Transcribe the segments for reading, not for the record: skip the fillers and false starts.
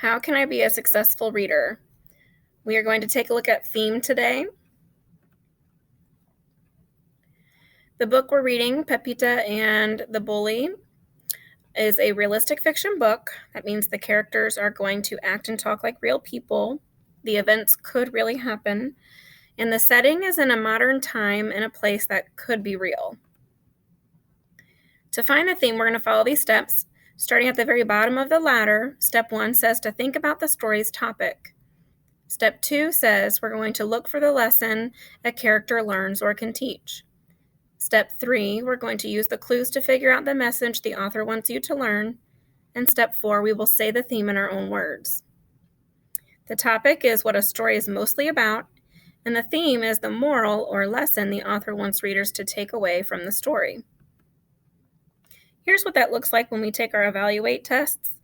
How can I be a successful reader? We are going to take a look at theme today. The book we're reading, Pepita and the Bully, is a realistic fiction book. That means the characters are going to act and talk like real people. The events could really happen. And the setting is in a modern time in a place that could be real. To find the theme, we're going to follow these steps. Starting at the very bottom of the ladder, step 1 says to think about the story's topic. Step 2 says we're going to look for the lesson a character learns or can teach. Step 3, we're going to use the clues to figure out the message the author wants you to learn. And step 4, we will say the theme in our own words. The topic is what a story is mostly about, and the theme is the moral or lesson the author wants readers to take away from the story. Here's what that looks like when we take our evaluate tests.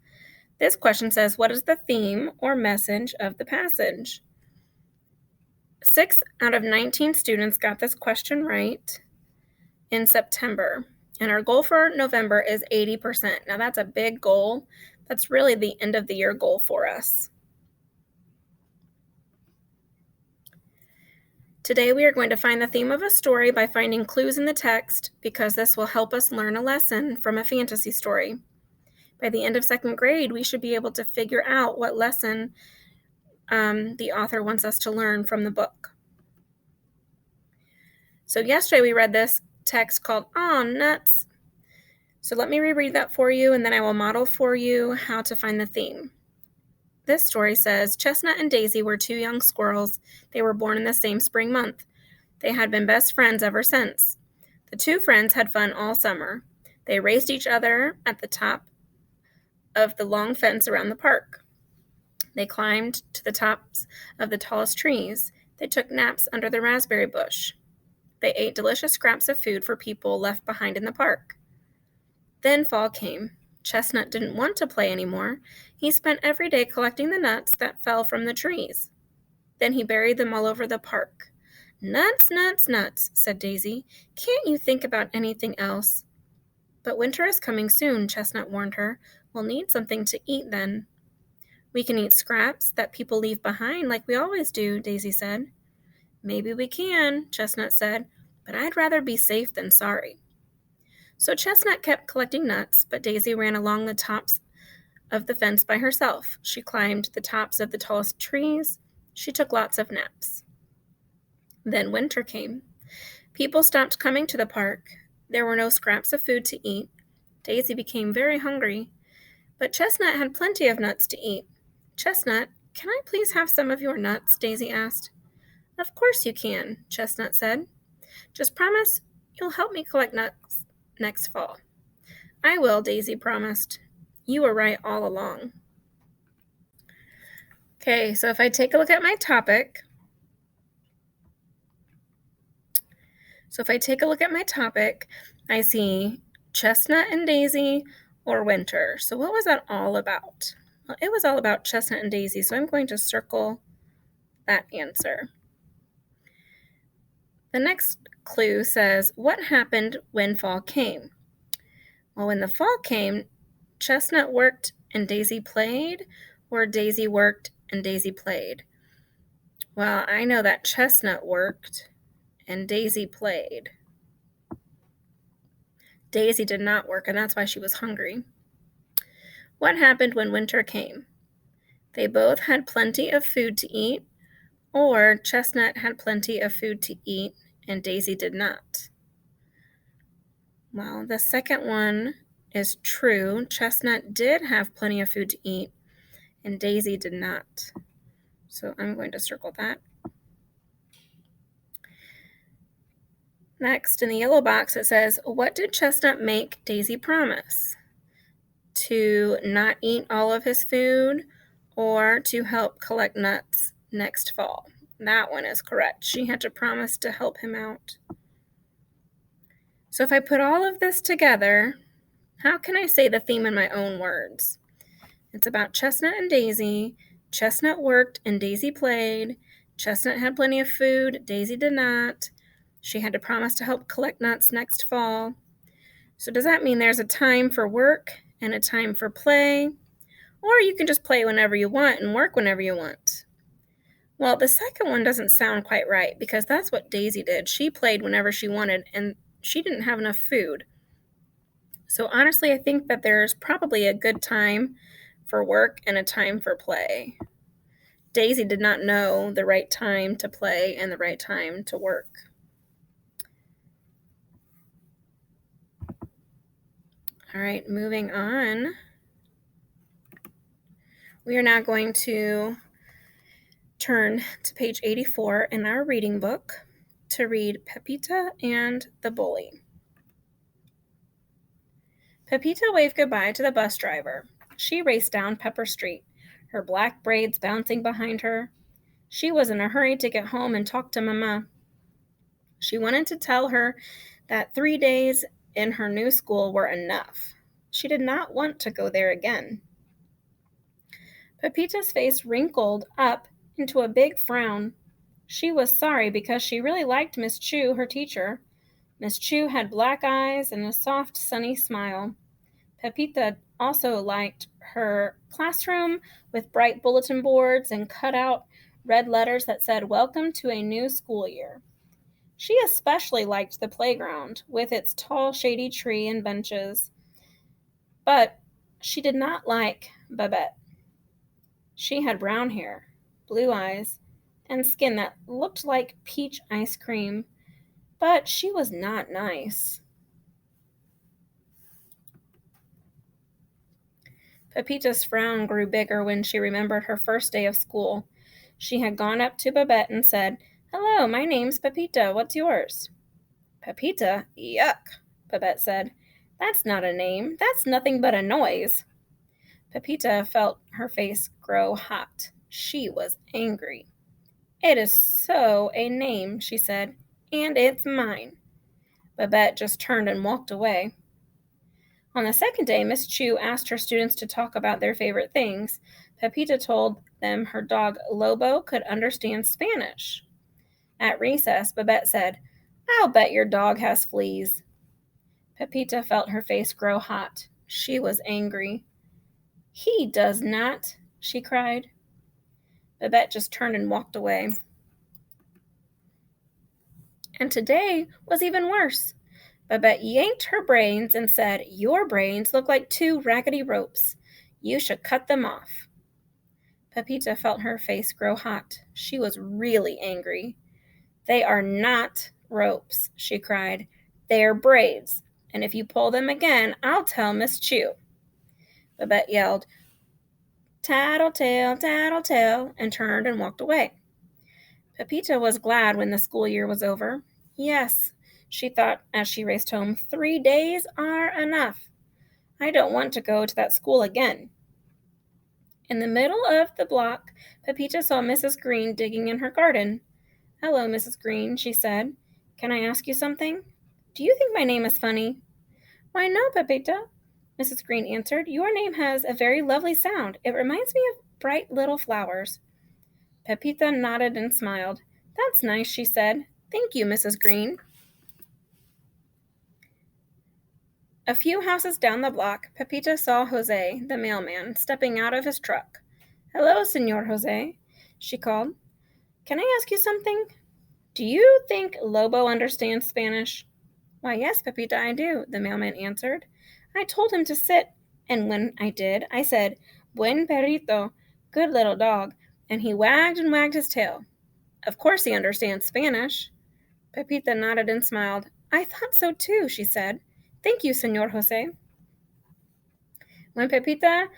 This question says, what is the theme or message of the passage? 6 out of 19 students got this question right in September, and our goal for November is 80%. Now that's a big goal. That's really the end of the year goal for us. Today we are going to find the theme of a story by finding clues in the text because this will help us learn a lesson from a fantasy story. By the end of second grade, we should be able to figure out what lesson the author wants us to learn from the book. So yesterday we read this text called "Aw, Nuts." So let me reread that for you, and then I will model for you how to find the theme. This story says, Chestnut and Daisy were two young squirrels. They were born in the same spring month. They had been best friends ever since. The two friends had fun all summer. They raced each other at the top of the long fence around the park. They climbed to the tops of the tallest trees. They took naps under the raspberry bush. They ate delicious scraps of food for people left behind in the park. Then fall came. Chestnut didn't want to play anymore. He spent every day collecting the nuts that fell from the trees. Then he buried them all over the park. Nuts, nuts, nuts, said Daisy. Can't you think about anything else? But winter is coming soon, Chestnut warned her. We'll need something to eat then. We can eat scraps that people leave behind like we always do, Daisy said. Maybe we can, Chestnut said, but I'd rather be safe than sorry. So Chestnut kept collecting nuts, but Daisy ran along the tops of the fence by herself. She climbed the tops of the tallest trees. She took lots of naps. Then winter came. People stopped coming to the park. There were no scraps of food to eat. Daisy became very hungry, but Chestnut had plenty of nuts to eat. Chestnut, can I please have some of your nuts? Daisy asked. Of course you can, Chestnut said. Just promise you'll help me collect nuts next fall. I will, Daisy promised. You were right all along. Okay, so if I take a look at my topic, I see Chestnut and Daisy or winter. So what was that all about? Well, it was all about Chestnut and Daisy, so I'm going to circle that answer. The next clue says, what happened when fall came? Well, when the fall came, Chestnut worked and Daisy played, or Daisy worked and Daisy played? Well, I know that Chestnut worked and Daisy played. Daisy did not work, and that's why she was hungry. What happened when winter came? They both had plenty of food to eat, or Chestnut had plenty of food to eat and Daisy did not. Well, the second one is true. Chestnut did have plenty of food to eat and Daisy did not. So I'm going to circle that. Next, in the yellow box, it says, what did Chestnut make Daisy promise? To not eat all of his food or to help collect nuts next fall? That one is correct. She had to promise to help him out. So if I put all of this together, how can I say the theme in my own words? It's about Chestnut and Daisy. Chestnut worked and Daisy played. Chestnut had plenty of food. Daisy did not. She had to promise to help collect nuts next fall. So does that mean there's a time for work and a time for play? Or you can just play whenever you want and work whenever you want. Well, the second one doesn't sound quite right because that's what Daisy did. She played whenever she wanted and she didn't have enough food. So honestly, I think that there's probably a good time for work and a time for play. Daisy did not know the right time to play and the right time to work. All right, moving on. We are now going to turn to page 84 in our reading book to read Pepita and the Bully. Pepita waved goodbye to the bus driver. She raced down Pepper Street, her black braids bouncing behind her. She was in a hurry to get home and talk to Mama. She wanted to tell her that 3 days in her new school were enough. She did not want to go there again. Pepita's face wrinkled up into a big frown. She was sorry because she really liked Miss Chu, her teacher. Miss Chu had black eyes and a soft, sunny smile. Pepita also liked her classroom with bright bulletin boards and cut out red letters that said, "Welcome to a new school year." She especially liked the playground with its tall, shady tree and benches. But she did not like Babette. She had brown hair, blue eyes, and skin that looked like peach ice cream, but she was not nice. Pepita's frown grew bigger when she remembered her first day of school. She had gone up to Babette and said, "Hello, my name's Pepita. What's yours?" "Pepita? Yuck," Babette said. "That's not a name. That's nothing but a noise." Pepita felt her face grow hot. She was angry. "It is so a name," she said, "and it's mine." Babette just turned and walked away. On the second day, Miss Chu asked her students to talk about their favorite things. Pepita told them her dog Lobo could understand Spanish. At recess, Babette said, "I'll bet your dog has fleas." Pepita felt her face grow hot. She was angry. "He does not," she cried. Babette just turned and walked away. And today was even worse. Babette yanked her brains and said, "Your brains look like two raggedy ropes. You should cut them off." Pepita felt her face grow hot. She was really angry. "They are not ropes," she cried. "They're braids, and if you pull them again, I'll tell Miss Chu." Babette yelled, "Tattletale, tattletale," and turned and walked away. Pepita was glad when the school year was over. Yes, she thought as she raced home, 3 days are enough. I don't want to go to that school again. In the middle of the block, Pepita saw Mrs. Green digging in her garden. "Hello, Mrs. Green," she said. "Can I ask you something? Do you think my name is funny?" "Why, no, Pepita," Mrs. Green answered. "Your name has a very lovely sound. It reminds me of bright little flowers." Pepita nodded and smiled. "That's nice," she said. "Thank you, Mrs. Green." A few houses down the block, Pepita saw Jose, the mailman, stepping out of his truck. "Hello, Senor Jose," she called. "Can I ask you something? Do you think Lobo understands Spanish?" "Why, yes, Pepita, I do," the mailman answered. "I told him to sit, and when I did, I said, 'Buen perrito,' good little dog, and he wagged and wagged his tail. Of course he understands Spanish." Pepita nodded and smiled. "I thought so too," she said. "Thank you, Senor Jose." When Pepita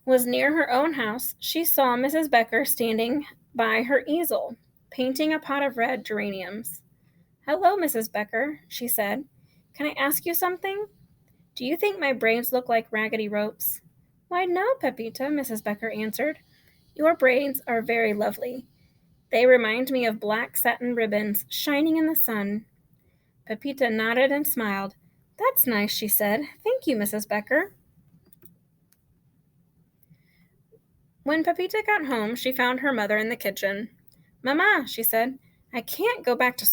was near her own house, she saw Mrs. Becker standing by her easel, painting a pot of red geraniums. "Hello, Mrs. Becker," she said. "Can I ask you something? Do you think my braids look like raggedy ropes?" "Why, no, Pepita," Mrs. Becker answered. "Your braids are very lovely. They remind me of black satin ribbons shining in the sun." Pepita nodded and smiled. "That's nice," she said. "Thank you, Mrs. Becker." When Pepita got home, she found her mother in the kitchen. "Mama," she said, "I can't go back to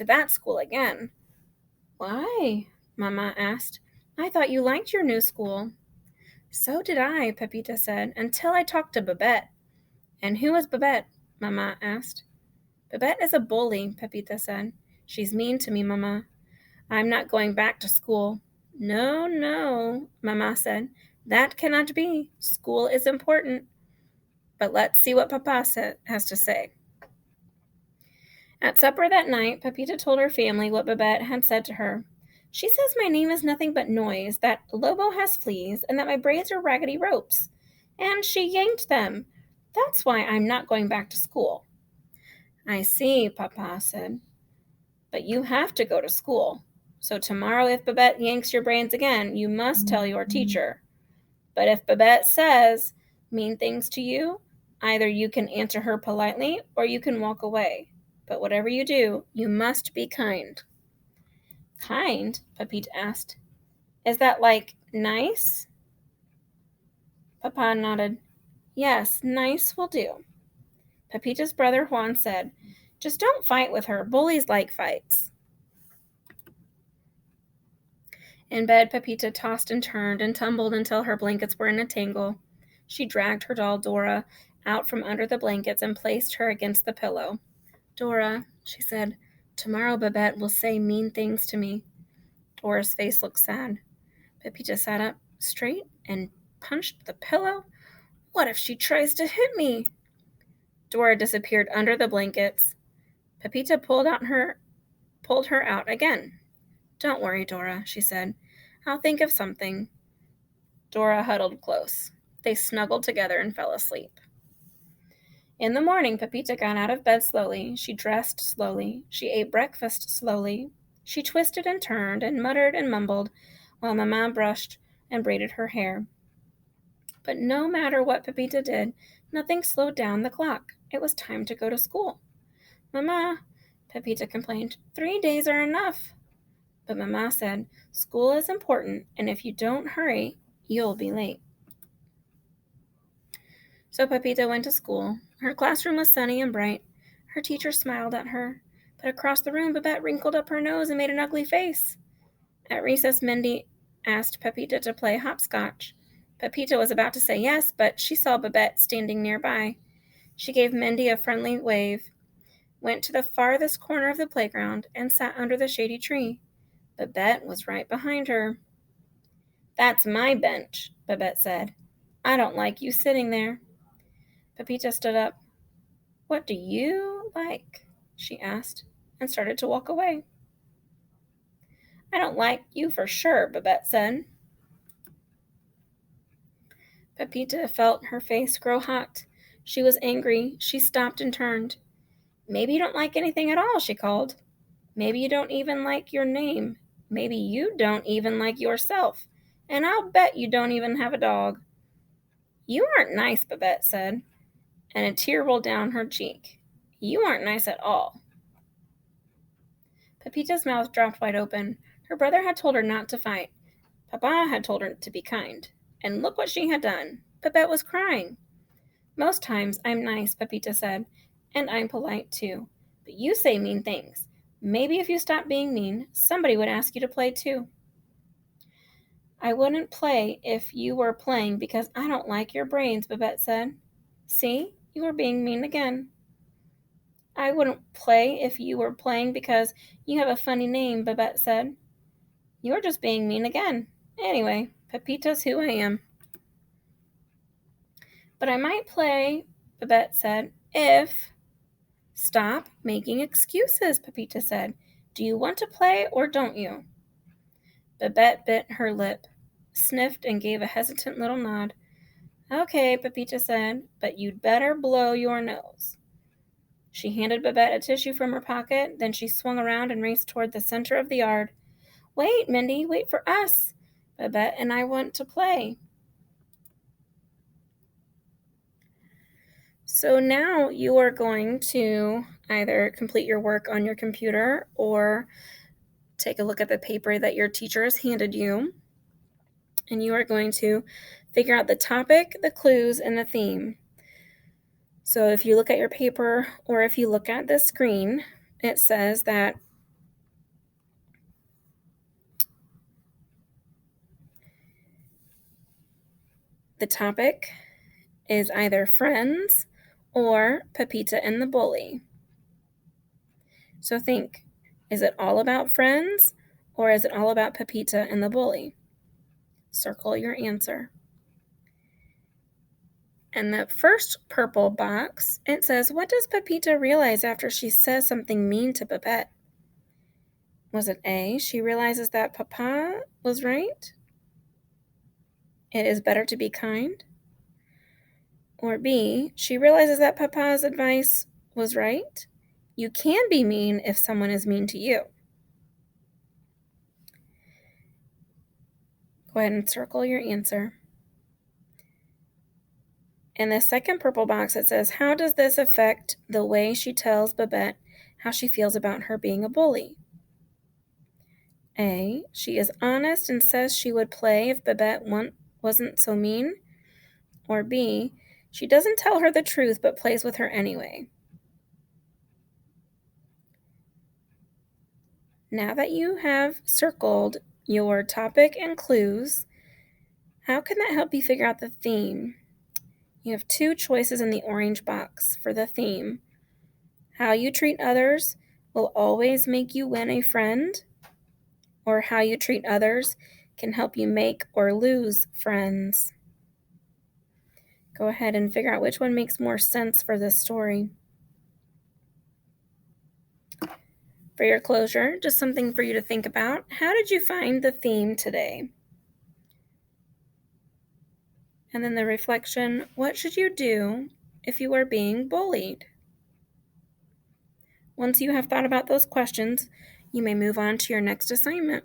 that school again." "Why?" Mama asked. "I thought you liked your new school." So did I, Pepita said, until I talked to Babette. And who is Babette? Mama asked. Babette is a bully, Pepita said. She's mean to me, Mama. I'm not going back to school. No, no, Mama said. That cannot be. School is important. But let's see what Papa has to say. At supper that night, Pepita told her family what Babette had said to her. She says my name is nothing but noise, that Lobo has fleas, and that my braids are raggedy ropes. And she yanked them. That's why I'm not going back to school. I see, Papa said. But you have to go to school. So tomorrow, if Babette yanks your brains again, you must tell your teacher. But if Babette says mean things to you, either you can answer her politely or you can walk away. But whatever you do, you must be kind. Kind? Pepita asked. Is that like nice? Papa nodded. Yes, nice will do. Pepita's brother Juan said, just don't fight with her. Bullies like fights. In bed, Pepita tossed and turned and tumbled until her blankets were in a tangle. She dragged her doll, Dora, out from under the blankets and placed her against the pillow. Dora, she said, tomorrow Babette will say mean things to me. Dora's face looked sad. Pepita sat up straight and punched the pillow. What if she tries to hit me? Dora disappeared under the blankets. Pepita pulled her out again. Don't worry, Dora, she said. I'll think of something. Dora huddled close. They snuggled together and fell asleep. In the morning, Pepita got out of bed slowly. She dressed slowly. She ate breakfast slowly. She twisted and turned and muttered and mumbled while Mama brushed and braided her hair. But no matter what Pepita did, nothing slowed down the clock. It was time to go to school. Mama, Pepita complained, 3 days are enough. But Mama said, school is important, and if you don't hurry, you'll be late. So Pepita went to school. Her classroom was sunny and bright. Her teacher smiled at her. But across the room, Babette wrinkled up her nose and made an ugly face. At recess, Mindy asked Pepita to play hopscotch. Pepita was about to say yes, but she saw Babette standing nearby. She gave Mindy a friendly wave, went to the farthest corner of the playground, and sat under the shady tree. Babette was right behind her. That's my bench, Babette said. I don't like you sitting there. Pepita stood up. What do you like? She asked, and started to walk away. I don't like you for sure, Babette said. Pepita felt her face grow hot. She was angry. She stopped and turned. Maybe you don't like anything at all, she called. Maybe you don't even like your name. Maybe you don't even like yourself. And I'll bet you don't even have a dog. You aren't nice, Babette said, and a tear rolled down her cheek. You aren't nice at all. Pepita's mouth dropped wide open. Her brother had told her not to fight. Papa had told her to be kind. And look what she had done. Babette was crying. Most times I'm nice, Pepita said, and I'm polite too. But you say mean things. Maybe if you stopped being mean, somebody would ask you to play too. I wouldn't play if you were playing because I don't like your brains, Babette said. See, you were being mean again. I wouldn't play if you were playing because you have a funny name, Babette said. You're just being mean again. Anyway, Pepita's who I am. But I might play, Babette said, if... Stop making excuses, Pepita said. Do you want to play or don't you? Babette bit her lip, sniffed, and gave a hesitant little nod. Okay, Pepita said, but you'd better blow your nose. She handed Babette a tissue from her pocket, then she swung around and raced toward the center of the yard. Wait, Mindy, wait for us. Babette and I want to play. So now you are going to either complete your work on your computer or take a look at the paper that your teacher has handed you. And you are going to figure out the topic, the clues, and the theme. So if you look at your paper or if you look at the screen, it says that The topic is either friends or Pepita and the bully. So think, is it all about friends or is it all about Pepita and the bully? Circle your answer. And the first purple box, it says, what does Pepita realize after she says something mean to Babette? Was it A, she realizes that Papa was right? It is better to be kind? Or B, she realizes that Papa's advice was right? You can be mean if someone is mean to you. Go ahead and circle your answer. In the second purple box, it says, how does this affect the way she tells Babette how she feels about her being a bully? A, she is honest and says she would play if Babette wasn't so mean. Or B, she doesn't tell her the truth but plays with her anyway. Now that you have circled your topic and clues, how can that help you figure out the theme? You have two choices in the orange box for the theme. How you treat others will always make you win a friend, or how you treat others can help you make or lose friends. Go ahead and figure out which one makes more sense for this story. For your closure, just something for you to think about. How did you find the theme today? And then the reflection, what should you do if you are being bullied? Once you have thought about those questions, you may move on to your next assignment.